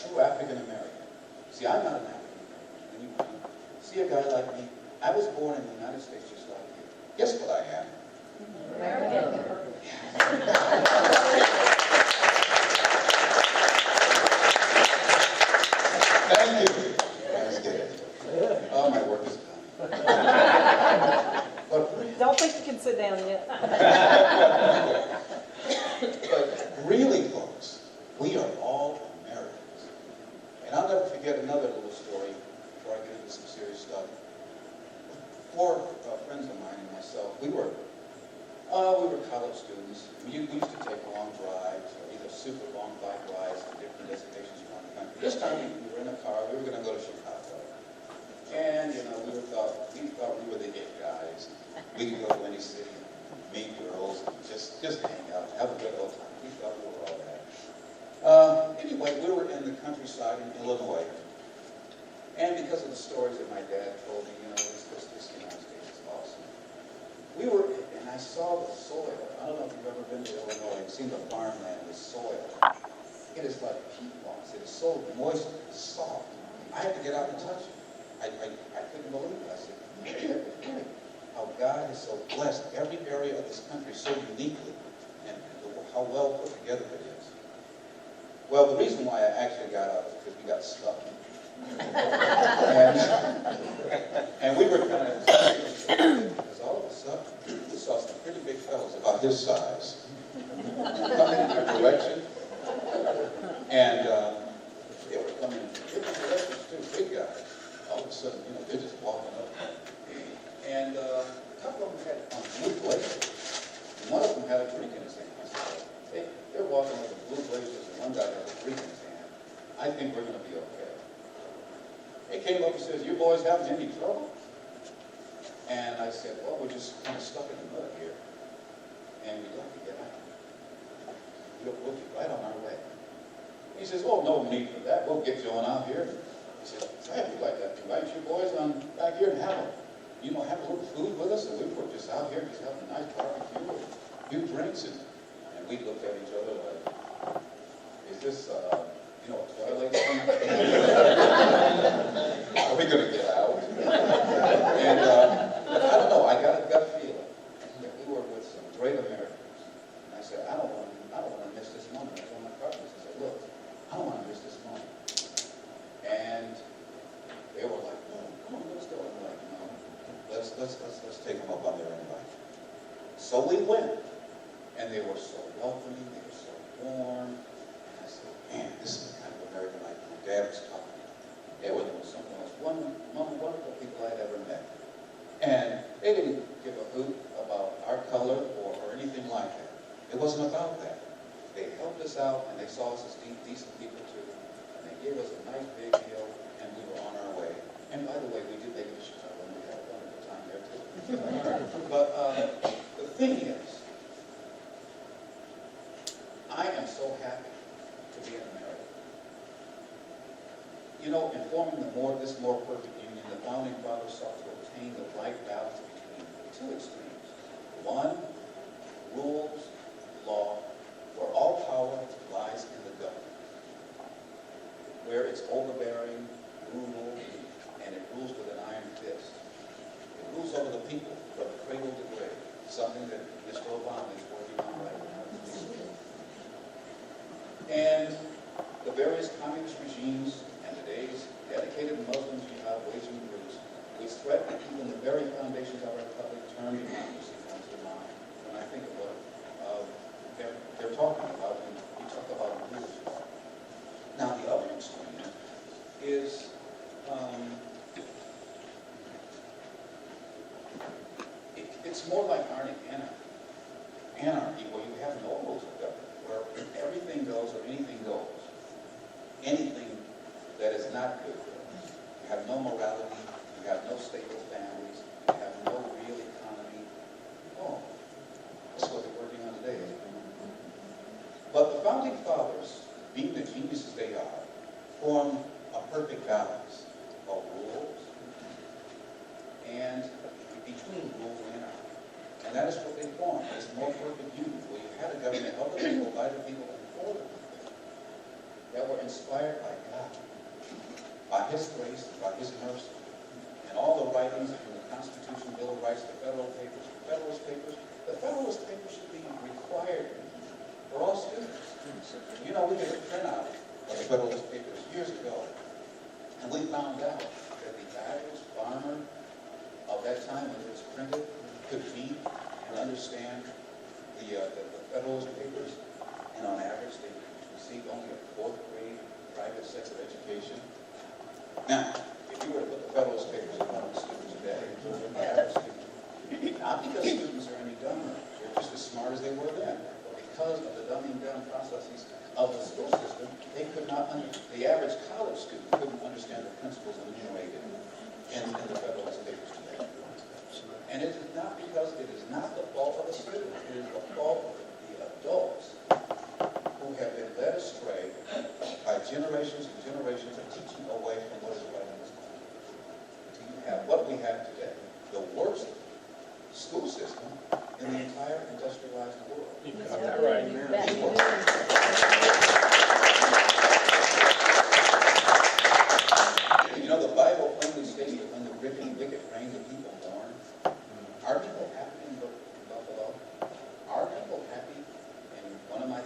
true African American. See, I'm not an African American. When you see a guy like me, I was born in the United States just like you. Guess what I am? American. Thank you. Let's get it. Oh, my work is done. But Don't think you can sit down yet. But really, folks, we are all Americans. And I'll never forget another little story before I get into some serious stuff. Four friends of mine and myself, we were college students. We used to take long drives, or either super long bike rides to different destinations around the country. This time we were in a car. We were going to go to Chicago. And, you know, we thought we were the it guys. We could go to any city, meet girls, just hang out, have a good old time. We thought we were all that. Anyway, we were in the countryside in Illinois. And because of the stories that my dad told me, you know, this United States is awesome. We were, and I saw the soil. I don't know if you've ever been to Illinois and seen the farmland, the soil. It is like peat moss. It is so moist and soft. I had to get out and touch it. I couldn't believe it. I said, really? How God has so blessed every area of this country so uniquely, and how well put together it is. Well, the reason why I actually got out is because we got stuck. and we were kind of, because all of a sudden, we saw some pretty big fellas about his size coming in our direction. And they were coming in different directions too, big guys. All of a sudden, you know, they're just walking up. And a couple of them had blue blazers. And one of them had a drink in his hand. I said, hey, they're walking up with blue blazers, and one guy has a drink in his hand. I think we're going to be okay. He came up and says, you boys having any trouble? And I said, well, we're just kind of stuck in the mud here. And we'd like to get out. We'll be right on our way. He says, well, no need for that. We'll get you on out here. He said, I'd like to invite you boys on back here and have a little food with us. And we were just out here, just having a nice barbecue, a few drinks. And we looked at each other like, is this, a Twilight Zone? Are we going to get out? And I don't know, I got a gut feeling that we were with some great Americans. And I said, I don't want to miss this moment. I told my partners, I said, look, I don't want to miss this moment. And they were like, no, come on, let's go. I'm like, no, let's take them up on their invite. So we went, and they were so welcoming, they were so warm. And I said, man, this is the kind of American life my dad was talking about. They were the most wonderful people I'd ever met. And they didn't give a hoot about our color or anything like that. It wasn't about that. They helped us out, and they saw us as decent people too. And they gave us a nice big meal, and we were on our way. And by the way, we did make it to Chicago, and we had a wonderful time there too. But the thing is, I am so happy to be an American. You know, in forming this more perfect union, the founding fathers sought to obtain the right balance between two extremes. One, rules, law, where all power lies in the government, where it's overbearing, brutal, and it rules with an iron fist. It rules over the people from cradle to grave, something that Mr. Obama is working on right now. And the various communist regimes and today's dedicated Muslim jihad waging groups, which threaten even the very foundations of our republic, term democracy comes to mind when I think of what they're talking about when we talk about rules. Now, the other extreme is it's more like anarchy, where you have no rules of government, where everything goes or anything goes. Anything that is not good goes. You have no morality, you have no stable families, you have no real economy. Oh, that's what we're working on today. But the founding fathers, being the geniuses they are, formed a perfect balance of rules and between rules and anarchy. And that is what they formed, this more perfect union, where you had a government of the people, by the people, and for the people, that were inspired by God, by His grace, by His mercy, and all the writings from the Constitution, Bill of Rights, the Federalist Papers. The Federalist Papers should be required for all students. You know, we did a printout of the Federalist Papers years ago, and we found out that the average farmer of that time, when it was printed, could read and understand the Federalist Papers, and on average they received only a 4th grade private sex of education. Now, if you were to put the Federalist Papers in front of the students today, the average student, not because students are any dumber, they're just as smart as they were then, but because of the dumbing down processes of the school system, they could not, the average college student couldn't understand the principles enumerated in the Federalist Papers today. And it is not because it is not the fault of the students, it is the fault of the adults who have been led astray by generations and generations of teaching away from what is right in this country. To have what we have today, the worst school system in the entire industrialized world. You got that right. You know, the Bible plainly states that when the wicked reign, the people mourn. Are people happy in Buffalo? Are people happy in one of my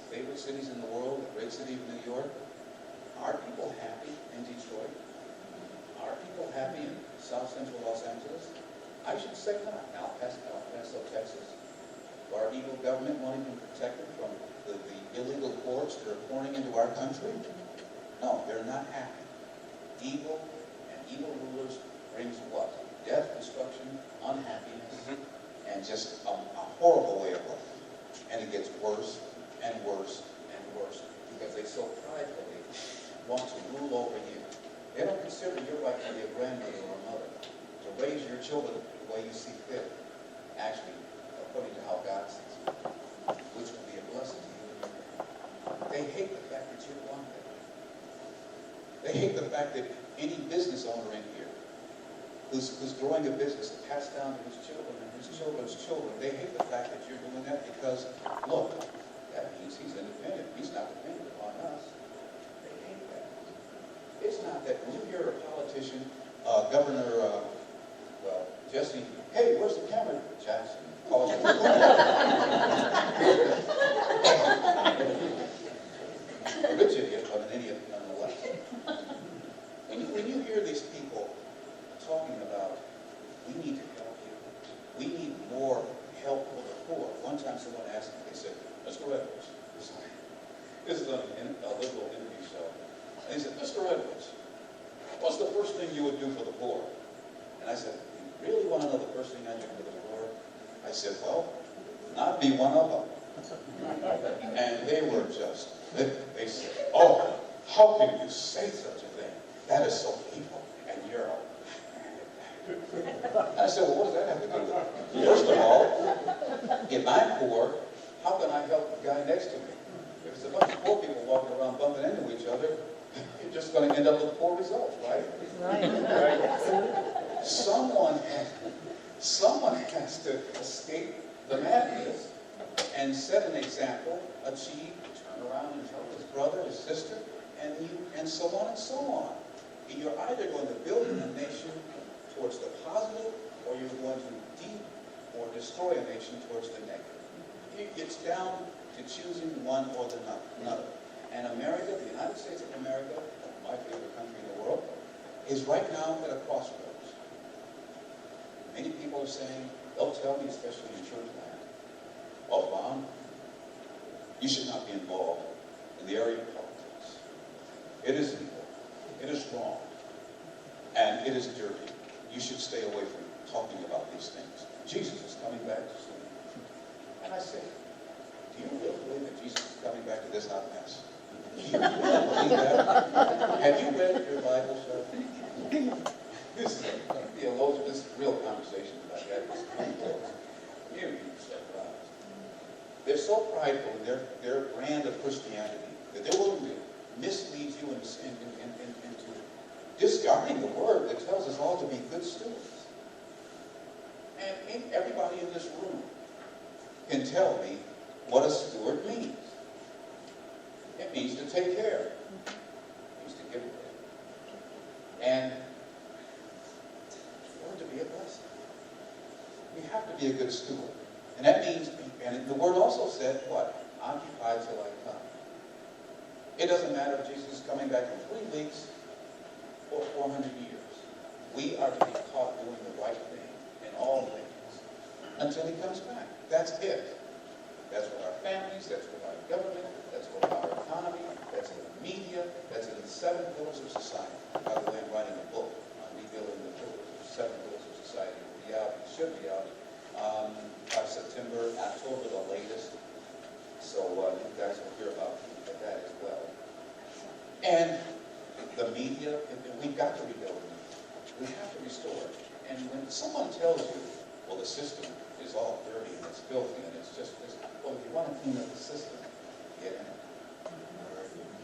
favorite cities in the world, the great city of New York? Are people happy in Detroit? Are people happy in South Central Los Angeles? I should say not. El Paso, Texas. Our evil government wanting to protect them from the illegal hordes that are pouring into our country? No, they're not happy. Evil and evil rulers brings what? Death, destruction, unhappiness, and just a horrible way of life. And it gets worse and worse and worse because they so pridefully want to rule over you. They don't consider your right to be a grandmother or a mother, to raise your children the way you see fit, actually, according to how God sees it, which will be a blessing to you and your family. They hate the fact that you're one day. They hate the fact that any business owner in here who's growing a business passed down to his children and his children's children, they hate the fact that you're doing that because, look, that means he's independent. He's not dependent upon us. They hate that. It's not that when you hear a politician, Governor, Jesse, hey, where's the camera? Jackson. Calls him. A rich idiot, but an idiot nonetheless. When you hear these people talking about, we need to help you. We need more help for the poor. One time someone asked me, they said, Mr. Edwards, this is a liberal interview show. And he said, Mr. Edwards, what's the first thing you would do for the poor? And I said, you really want to know the first thing I do for the poor? I said, well, not be one of them. And they were just, they said, oh, how can you say such a thing? That is so evil. And you're a... And I said, well, what does that have to do with it? First of all, if I'm poor, how can I help the guy next to me? If it's a bunch of poor people walking around bumping into each other, you're just going to end up with poor results, right? Right. Someone has to escape the madness and set an example, achieve, turn around and help his brother, his sister, and so on and so on. You're either going to build a nation towards the positive, or you're going to or destroy a nation towards the negative. It's down to choosing one or the another. And America, the United States of America, my favorite country in the world, is right now at a crossroads. Many people are saying, they'll tell me, especially in church land, oh, Ron, you should not be involved in the area of politics. It is evil. It is wrong. And it is dirty. You should stay away from talking about these things. Jesus is coming back soon. And I say, do you really believe that Jesus is coming back to this hot mess? Do you really believe that? Have you read your Bible, sir? This is going to be a real conversation about that. You'd be surprised. They're so prideful in their brand of Christianity that they're willing to mislead you into discarding the word that tells us all to be good stewards. And everybody in this room can tell me what a steward means. It means to take care. And we're to be a blessing. We have to be a good steward. And that means, and the word also said, what? Occupy till I come. It doesn't matter if Jesus is coming back in 3 weeks or 400 years. We are to be caught doing the right thing in all things until he comes back. That's it. That's with our families, that's with our government, that's with our economy, that's in the media, that's in the 7 pillars of society. By the way, I'm writing a book on rebuilding the 7 pillars of society. It'll be out, it should be out by September, October the latest. So you guys will hear about that as well. And the media, we've got to rebuild it. We have to restore it. And when someone tells you, well, the system is all dirty and it's filthy and it's just this, well, if you want to clean up the system, get in it.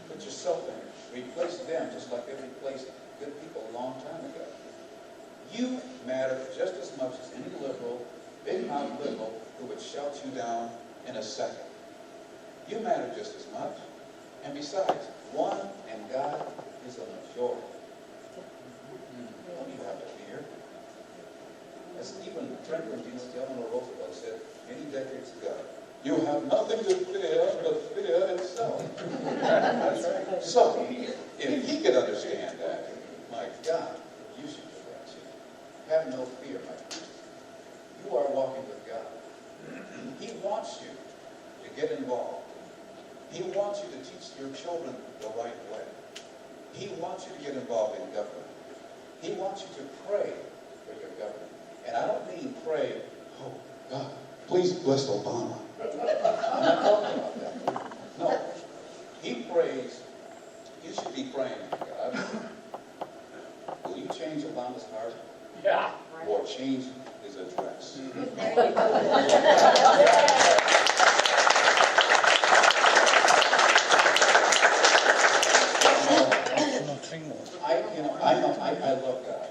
Put yourself in it. Replace them just like they replaced good people a long time ago. You matter just as much as any liberal, big-mouth liberal who would shout you down in a second. You matter just as much. And besides, one and God is a majority. Don't you have to fear? As even Franklin D. Delano Roosevelt said many decades ago, you have nothing to fear but fear itself. That's right. So, if he could understand that, my God, you should do that too. Have no fear, my friends. You are walking with God. He wants you to get involved. He wants you to teach your children the right way. He wants you to get involved in government. He wants you to pray for your government. And I don't mean pray, oh, God, please bless Obama. I'm not talking about that. No. He prays, you should be praying, God, will you change Obama's heart? Yeah. Or change his address? I love God.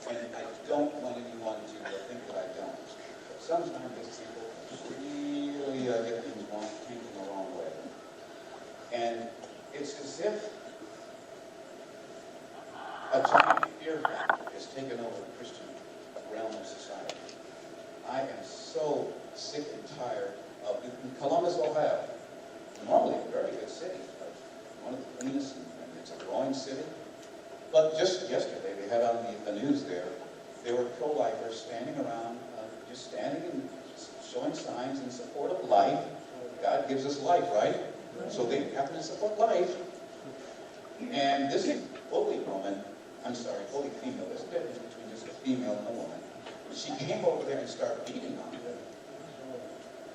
And I don't want anyone to think that I don't. But sometimes these people really get things wrong, taken the wrong way. And it's as if a giant fear factor has taken over the Christian realm of society. I am so sick and tired of Columbus, Ohio. Normally a very good city, one of the cleanest, and it's a growing city. But just yesterday, they had on the news there were pro-lifers standing around, just standing and showing signs in support of life. God gives us life, right? So they happen to support life. And this bully woman, bully female, there's a difference between just a female and a woman. She came over there and started beating on them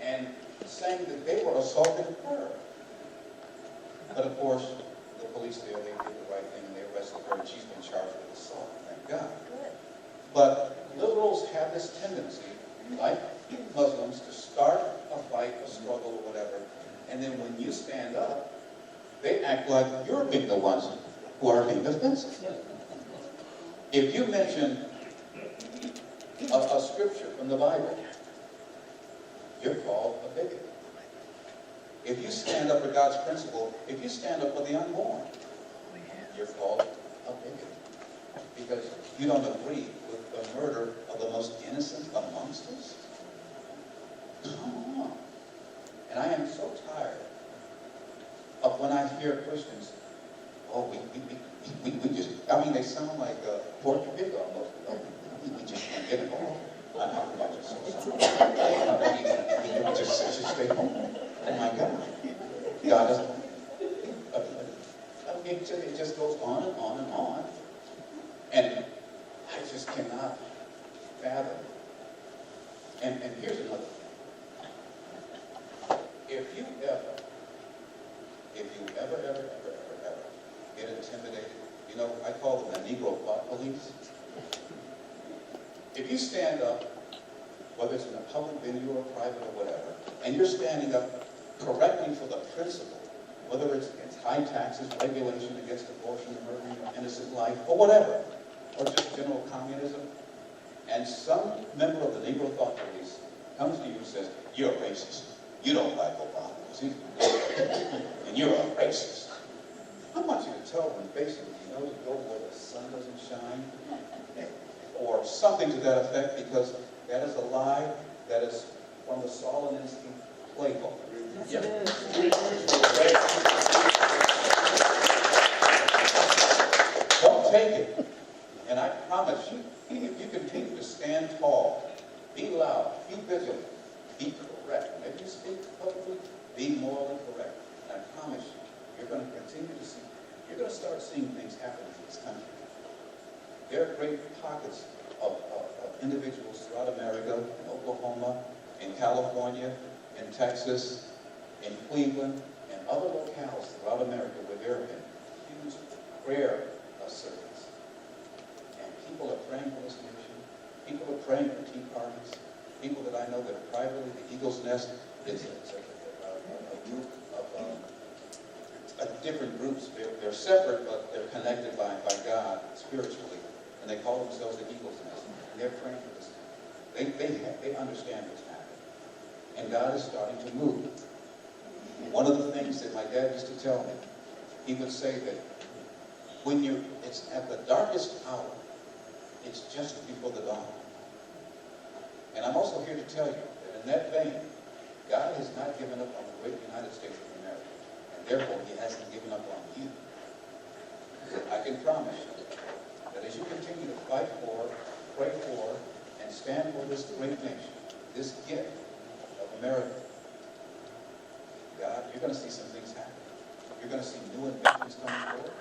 and saying that they were assaulting her. But of course, the police there, they did the right thing and they arrested her, and she's been charged with assault, thank God. But liberals have this tendency, like Muslims, to start a fight, a struggle, or whatever, and then when you stand up, they act like you're being the ones who are being offensive. If you mention a scripture from the Bible, you're called a bigot. If you stand up for God's principle, if you stand up for the unborn, you're called a bigot. Because you don't agree with the murder of the most innocent amongst us? Come on. And I am so tired of when I hear Christians, oh, we just, I mean, they sound like Porky Pig almost. We just can't get it all. I'm not about to say something. Just stay home. Oh my God. God doesn't. It just goes on and on and on. And I just cannot fathom. And here's another thing. If you ever get intimidated, you know, I call them the Negro thought police. If you stand up, whether it's in a public venue or private or whatever, and you're standing up correctly for the principle, whether it's against high taxes, regulation against abortion, murdering of innocent life, or whatever, or just general communism, and some member of the Negro thought police comes to you and says, you're a racist. You don't like Obama, and you're a racist. I want you to tell them, basically, to go where the sun doesn't shine, or something to that effect, because that is a lie that is from the Soloninsky playbook. Yes, it is. Don't take it. And I promise you, if you continue to stand tall, be loud, be vigilant, be correct. Maybe you speak publicly, be morally correct. And I promise you, you're going to continue to see, you're going to start seeing things happen in this country. There are great pockets of individuals throughout America, in Oklahoma, in California, in Texas, in Cleveland, and other locales throughout America where there have been huge prayer service. And people are praying for this nation. People are praying for tea parties. People that I know that are privately, the Eagle's Nest is a group of different groups. They're separate, but they're connected by God spiritually. And they call themselves the Eagle's Nest. And they're praying for this. They understand what's happening. And God is starting to move. One of the things that my dad used to tell me, he would say that when it's at the darkest hour, it's just before the dawn. And I'm also here to tell you that in that vein, God has not given up on the great United States of America. And therefore, he hasn't given up on you. I can promise you that as you continue to fight for, pray for, and stand for this great nation, this gift of America, God, you're going to see some things happen. You're going to see new inventions coming forward.